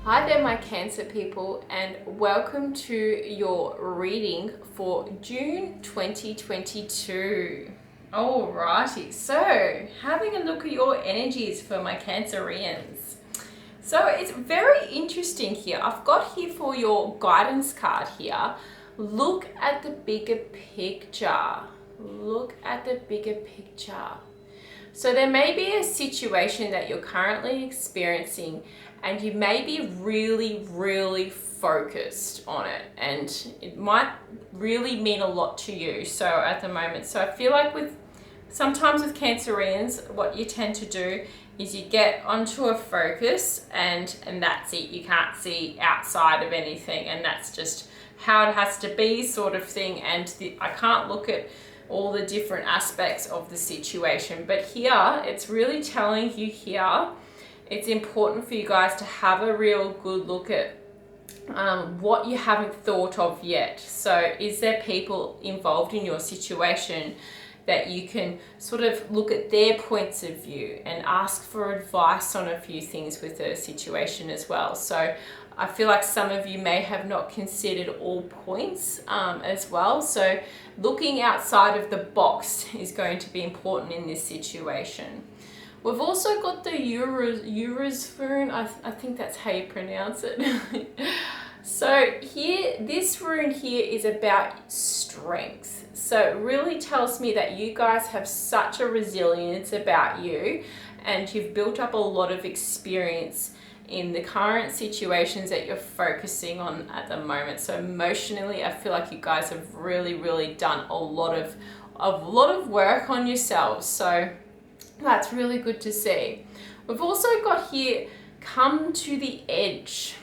Hi there my Cancer people, and welcome to your reading for June 2022. Alrighty, so having a look at your energies for my Cancerians. So it's very interesting here. I've got here for your guidance card here. Look at the bigger picture. Look at the bigger picture. So there may be a situation that you're currently experiencing and you may be really focused on it, and it might really mean a lot to you so at the moment. So I feel like sometimes with Cancerians, what you tend to do is you get onto a focus and that's it. You can't see outside of anything, and that's just how it has to be, sort of thing. And I can't look at all the different aspects of the situation, but here it's really telling you here it's important for you guys to have a real good look at what you haven't thought of yet. So is there people involved in your situation that you can sort of look at their points of view and ask for advice on a few things with the situation as well? So I feel like some of you may have not considered all points as well. So looking outside of the box is going to be important in this situation. We've also got the Uruz rune. I think that's how you pronounce it. So here, this rune here is about strength. So it really tells me that you guys have such a resilience about you, and you've built up a lot of experience in the current situations that you're focusing on at the moment. So emotionally, I feel like you guys have really done a lot of work on yourselves. So that's really good to see. We've also got here, come to the edge.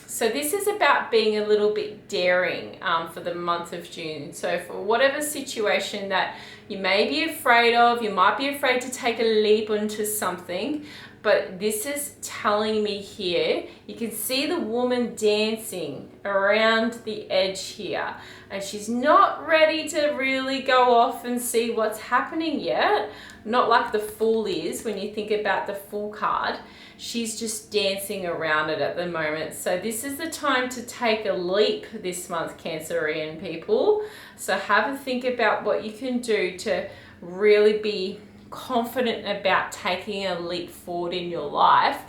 So this is about being a little bit daring for the month of June. So for whatever situation that you may be afraid of, you might be afraid to take a leap into something, but this is telling me here, you can see the woman dancing around the edge here, and she's not ready to really go off and see what's happening yet. Not like the Fool is when you think about the Fool card. She's just dancing around it at the moment. So this is the time to take a leap this month, Cancerian people. So have a think about what you can do to really be confident about taking a leap forward in your life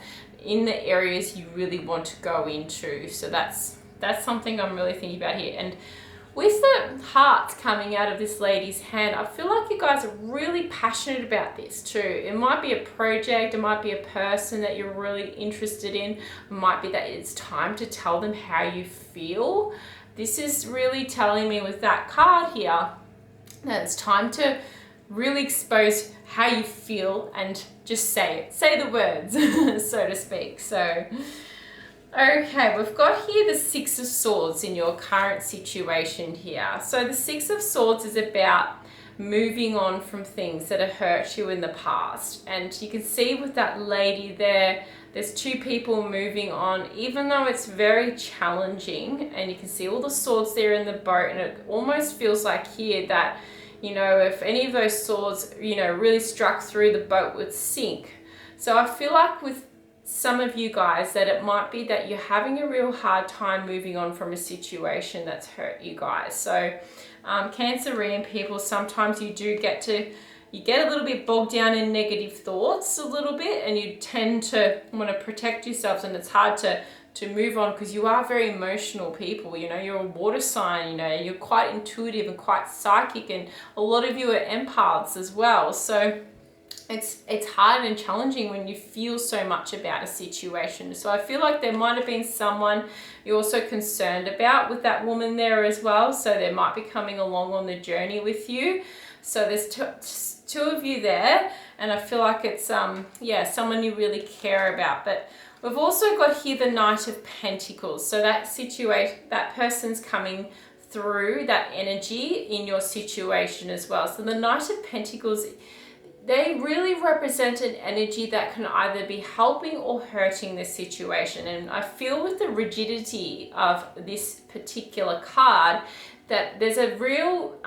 in the areas you really want to go into. So that's something I'm really thinking about here. And with the hearts coming out of this lady's hand, I feel like you guys are really passionate about this too. It might be a project, it might be a person that you're really interested in. It might be that it's time to tell them how you feel. This is really telling me with that card here that it's time to really expose how you feel and just say it. Say the words, so to speak. So okay, we've got here the Six of Swords in your current situation here. So the Six of Swords is about moving on from things that have hurt you in the past. And you can see with that lady there, there's two people moving on, even though it's very challenging. And you can see all the swords there in the boat, and it almost feels like here that, you know, if any of those swords, you know, really struck through, the boat would sink. So I feel like with some of you guys that it might be that you're having a real hard time moving on from a situation that's hurt you guys. So Cancerian people, sometimes you get a little bit bogged down in negative thoughts a little bit, and you tend to want to protect yourselves, and it's hard to move on because you are very emotional people. You know, you're a water sign, you know, you're quite intuitive and quite psychic, and a lot of you are empaths as well. So it's hard and challenging when you feel so much about a situation. So I feel like there might have been someone you're also concerned about with that woman there as well. So they might be coming along on the journey with you. So there's two of you there, and I feel like it's someone you really care about. But we've also got here the Knight of Pentacles. So that person's coming through that energy in your situation as well. So the Knight of Pentacles, they really represent an energy that can either be helping or hurting the situation. And I feel with the rigidity of this particular card that there's a real,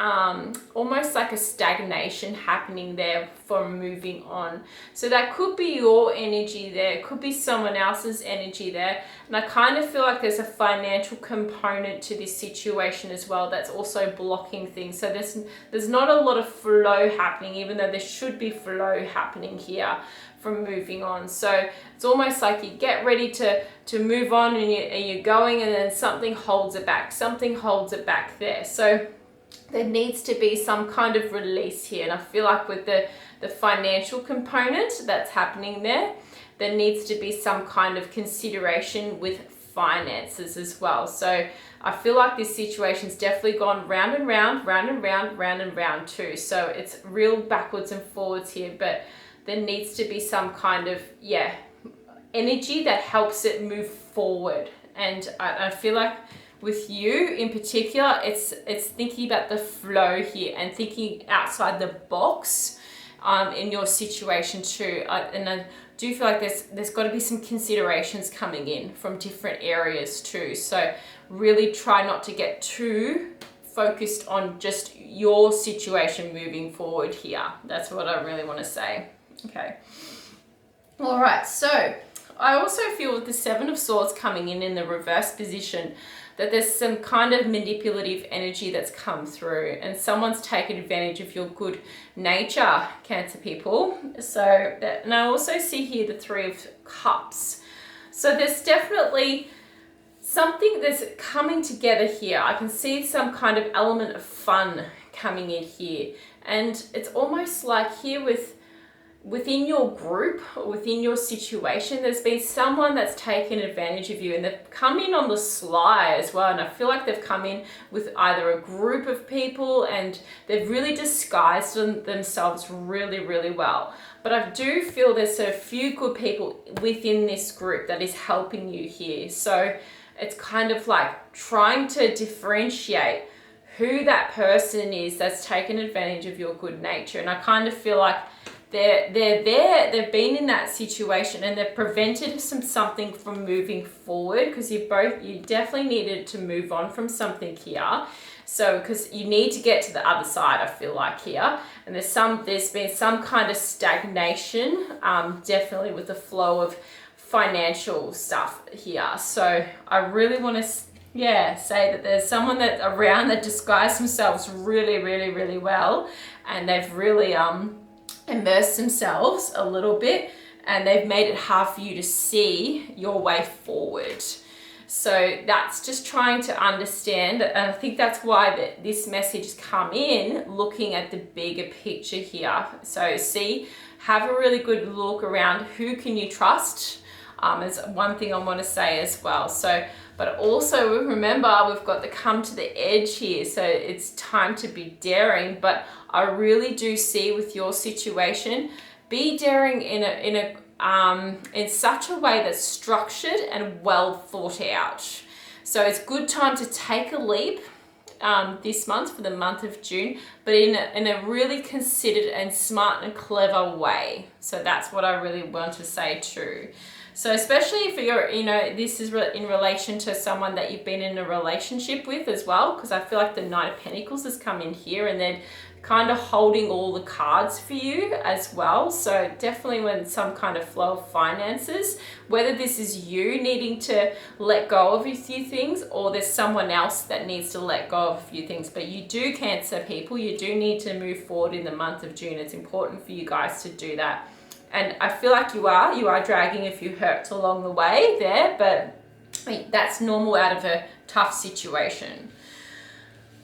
almost like a stagnation happening there from moving on. So that could be your energy there, it could be someone else's energy there. And I kind of feel like there's a financial component to this situation as well that's also blocking things. So there's not a lot of flow happening, even though there should be flow happening here from moving on. So it's almost like you get ready to move on, and you're going, and then something holds it back. Something holds it back there. So there needs to be some kind of release here. And I feel like with the financial component that's happening there, there needs to be some kind of consideration with finances as well. So I feel like this situation's definitely gone round and round, round and round, round and round too. So it's real backwards and forwards here, but there needs to be some kind of, energy that helps it move forward. And I feel like with you in particular, it's thinking about the flow here and thinking outside the box in your situation too. And I do feel like there's got to be some considerations coming in from different areas too. So really try not to get too focused on just your situation moving forward here. That's what I really want to say. Okay. All right. So I also feel with the Seven of Swords coming in the reverse position, that there's some kind of manipulative energy that's come through, and someone's taken advantage of your good nature, Cancer people. So that, and I also see here the Three of Cups. So there's definitely something that's coming together here. I can see some kind of element of fun coming in here, and it's almost like here within your group or within your situation, there's been someone that's taken advantage of you, and they've come in on the sly as well. And I feel like they've come in with either a group of people, and they've really disguised themselves really, really well. But I do feel there's a few good people within this group that is helping you here. So it's kind of like trying to differentiate who that person is that's taken advantage of your good nature. And I kind of feel like they're there, they've been in that situation, and they've prevented something from moving forward, because you definitely needed to move on from something here. So because you need to get to the other side, I feel like here, and there's been some kind of stagnation, definitely with the flow of financial stuff here. So I really want to say that there's someone that around that disguised themselves really, really, really well, and they've really immerse themselves a little bit, and they've made it hard for you to see your way forward. So that's just trying to understand, and I think that's why this message has come in, looking at the bigger picture here. So have a really good look around who can you trust, is one thing I want to say as well. So, but also remember, we've got the come to the edge here. So it's time to be daring, but I really do see with your situation, be daring in such a way that's structured and well thought out. So it's good time to take a leap this month, for the month of June, but in a really considered and smart and clever way. So that's what I really want to say too. So especially if you're, this is in relation to someone that you've been in a relationship with as well, because I feel like the Knight of Pentacles has come in here, and then kind of holding all the cards for you as well. So definitely when some kind of flow of finances, whether this is you needing to let go of a few things, or there's someone else that needs to let go of a few things. But you do, Cancer people, you do need to move forward in the month of June. It's important for you guys to do that. And I feel like you are dragging a few hurts along the way there, but I mean, that's normal out of a tough situation.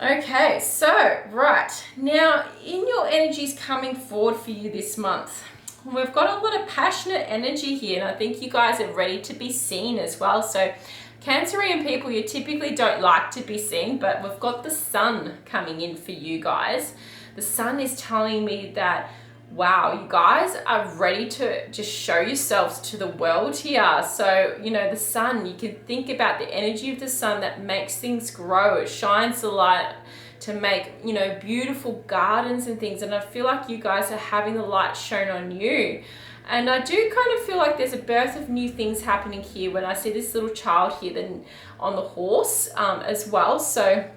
Okay, so right now in your energies coming forward for you this month, we've got a lot of passionate energy here, and I think you guys are ready to be seen as well. So Cancerian people, you typically don't like to be seen, but we've got the Sun coming in for you guys. The Sun is telling me that, wow, you guys are ready to just show yourselves to the world here. So, the Sun, you can think about the energy of the Sun that makes things grow. It shines the light to make, beautiful gardens and things. And I feel like you guys are having the light shown on you. And I do kind of feel like there's a birth of new things happening here when I see this little child here then on the horse as well. So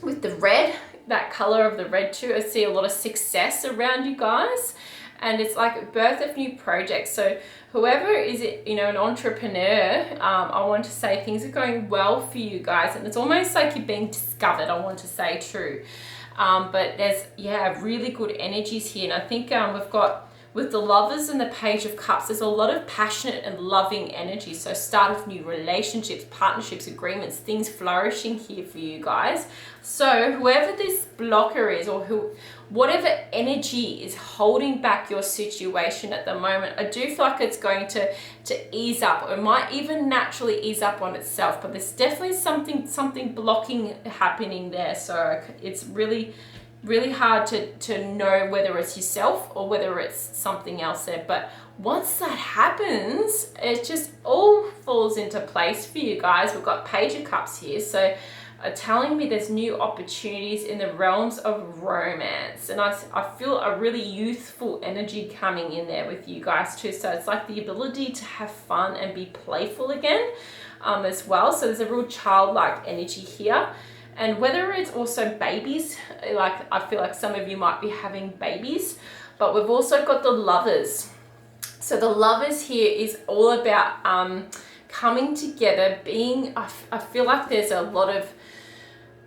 with the red, that color of the red too, I see a lot of success around you guys. And it's like birth of new projects. So whoever is, you know, an entrepreneur, I want to say things are going well for you guys. And it's almost like you're being discovered, I want to say, true. But there's, yeah, really good energies here. And I think we've got, with the Lovers and the Page of Cups, there's a lot of passionate and loving energy. So start of new relationships, partnerships, agreements, things flourishing here for you guys. So whoever this blocker is, or whatever energy is holding back your situation at the moment, I do feel like it's going to ease up, or it might even naturally ease up on itself. But there's definitely something blocking happening there. So it's really hard to know whether it's yourself or whether it's something else there. But once that happens, it just all falls into place for you guys. We've got Page of Cups here, so telling me there's new opportunities in the realms of romance. And I feel a really youthful energy coming in there with you guys too. So it's like the ability to have fun and be playful again as well. So there's a real childlike energy here. And whether it's also babies, like I feel like some of you might be having babies, but we've also got the Lovers. So the Lovers here is all about coming together, being, I feel like there's a lot of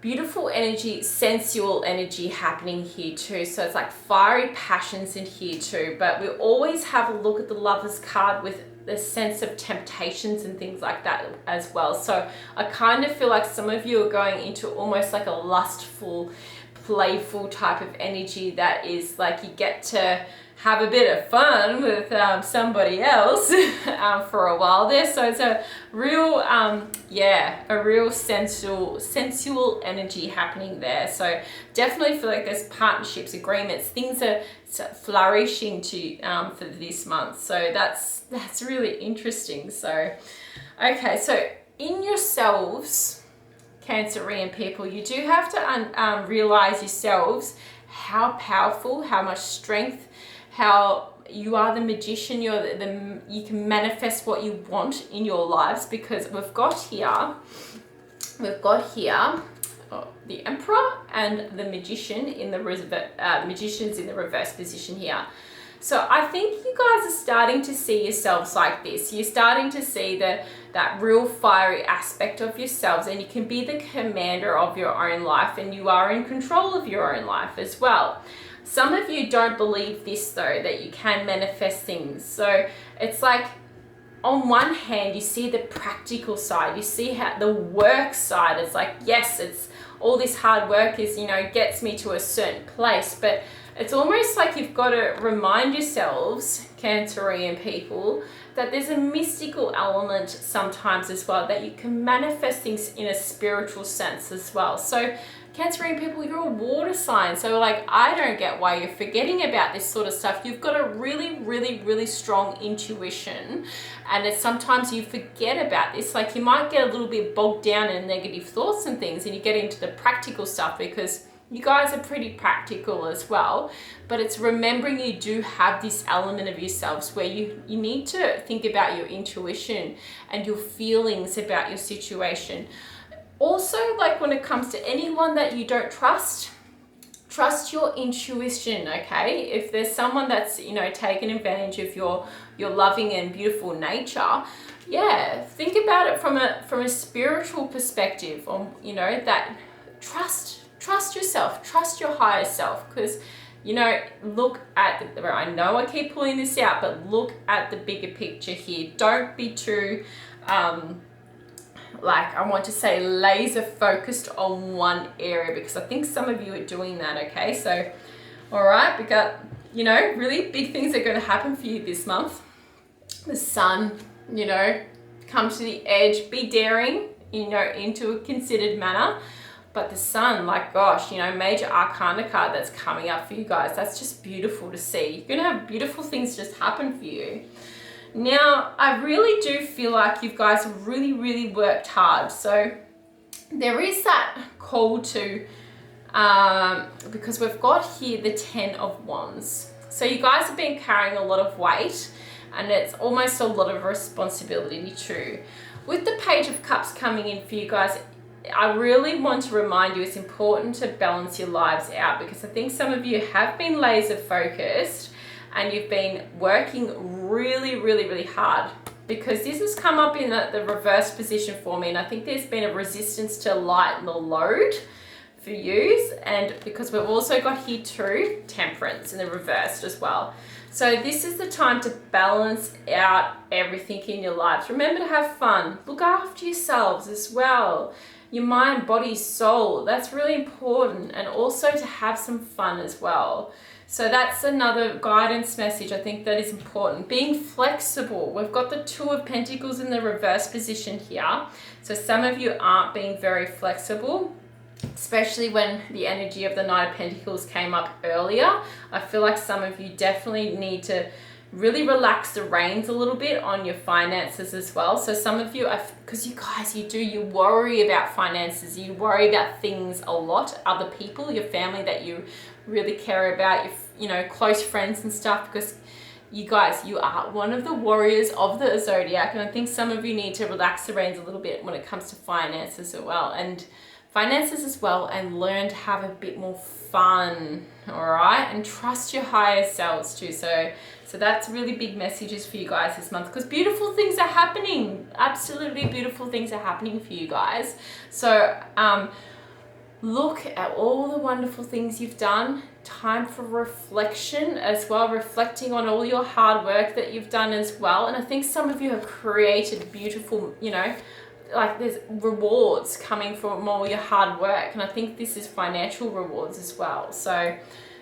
beautiful energy, sensual energy happening here too. So it's like fiery passions in here too. But we always have a look at the Lovers card with the sense of temptations and things like that as well. So I kind of feel like some of you are going into almost like a lustful, playful type of energy that is like you get to have a bit of fun with somebody else for a while there. So it's a real, a real sensual energy happening there. So definitely feel like there's partnerships, agreements, things are flourishing to for this month. So that's really interesting. So, okay, so in yourselves, Cancerian people, you do have to realize yourselves how powerful, how much strength, how you are the magician. You can manifest what you want in your lives, because we've got here the Emperor and the Magician in the Magician's in the reverse position here. So I think you guys are starting to see yourselves like this. You're starting to see that real fiery aspect of yourselves, and you can be the commander of your own life, and you are in control of your own life as well. Some of you don't believe this though, that you can manifest things. So it's like, on one hand, you see the practical side, you see how the work side, it's like, yes, it's all this hard work is, you know, gets me to a certain place, but it's almost like you've got to remind yourselves, Cancerian people, that there's a mystical element sometimes as well, that you can manifest things in a spiritual sense as well. So Cancerian people, you're a water sign. So like, I don't get why you're forgetting about this sort of stuff. You've got a really strong intuition, and it's sometimes you forget about this. Like, you might get a little bit bogged down in negative thoughts and things, and you get into the practical stuff because you guys are pretty practical as well. But it's remembering you do have this element of yourselves where you need to think about your intuition and your feelings about your situation. Also, like when it comes to anyone that you don't trust your intuition, okay? If there's someone that's, you know, taken advantage of your loving and beautiful nature, yeah, think about it from a spiritual perspective, on, you know, that trust yourself, trust your higher self, because, you know, look at I know I keep pulling this out, but look at the bigger picture here. Don't be too like, I want to say laser focused on one area, because I think some of you are doing that, okay? So, all right, we got, you know, really big things are going to happen for you this month. The Sun, you know, come to the edge, be daring, you know, into a considered manner. But the Sun, like, gosh, you know, major arcana card that's coming up for you guys. That's just beautiful to see. You're going to have beautiful things just happen for you. Now, I really do feel like you guys have really worked hard. So there is that call to, because we've got here the 10 of Wands. So you guys have been carrying a lot of weight, and it's almost a lot of responsibility too. With the Page of Cups coming in for you guys, I really want to remind you it's important to balance your lives out, because I think some of you have been laser focused and you've been working really hard, because this has come up in the reverse position for me, and I think there's been a resistance to lighten the load for you, and because we've also got here too temperance in the reversed as well. So this is the time to balance out everything in your lives. Remember to have fun, look after yourselves as well, your mind, body, soul, that's really important, and also to have some fun as well. So that's another guidance message I think that is important. Being flexible. We've got the Two of Pentacles in the reverse position here. So some of you aren't being very flexible, especially when the energy of the Knight of Pentacles came up earlier. I feel like some of you definitely need to really relax the reins a little bit on your finances as well. So some of you, because you guys, you worry about finances, you worry about things a lot, other people, your family that you really care about, your close friends and stuff, because you guys, you are one of the warriors of the zodiac, and I think some of you need to relax the reins a little bit when it comes to finances as well, and learn to have a bit more fun, all right, and trust your higher selves too. So that's really big messages for you guys this month, because beautiful things are happening. Absolutely beautiful things are happening for you guys. So look at all the wonderful things you've done. Time for reflection as well, reflecting on all your hard work that you've done as well. And I think some of you have created beautiful, like there's rewards coming from all your hard work. And I think this is financial rewards as well. So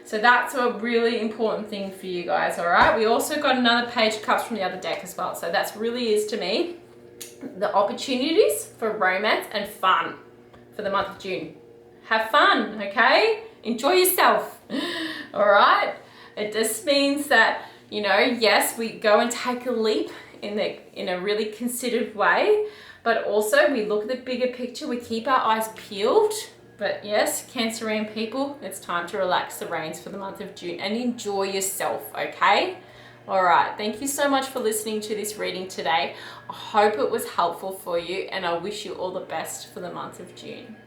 that's a really important thing for you guys, all right? We also got another Page of Cups from the other deck as well. So that's really is, to me, the opportunities for romance and fun for the month of June. Have fun, okay? Enjoy yourself, all right? It just means that, yes, we go and take a leap in a really considered way, but also we look at the bigger picture, we keep our eyes peeled. But yes, Cancerian people, it's time to relax the reins for the month of June and enjoy yourself, okay? All right, thank you so much for listening to this reading today. I hope it was helpful for you, and I wish you all the best for the month of June.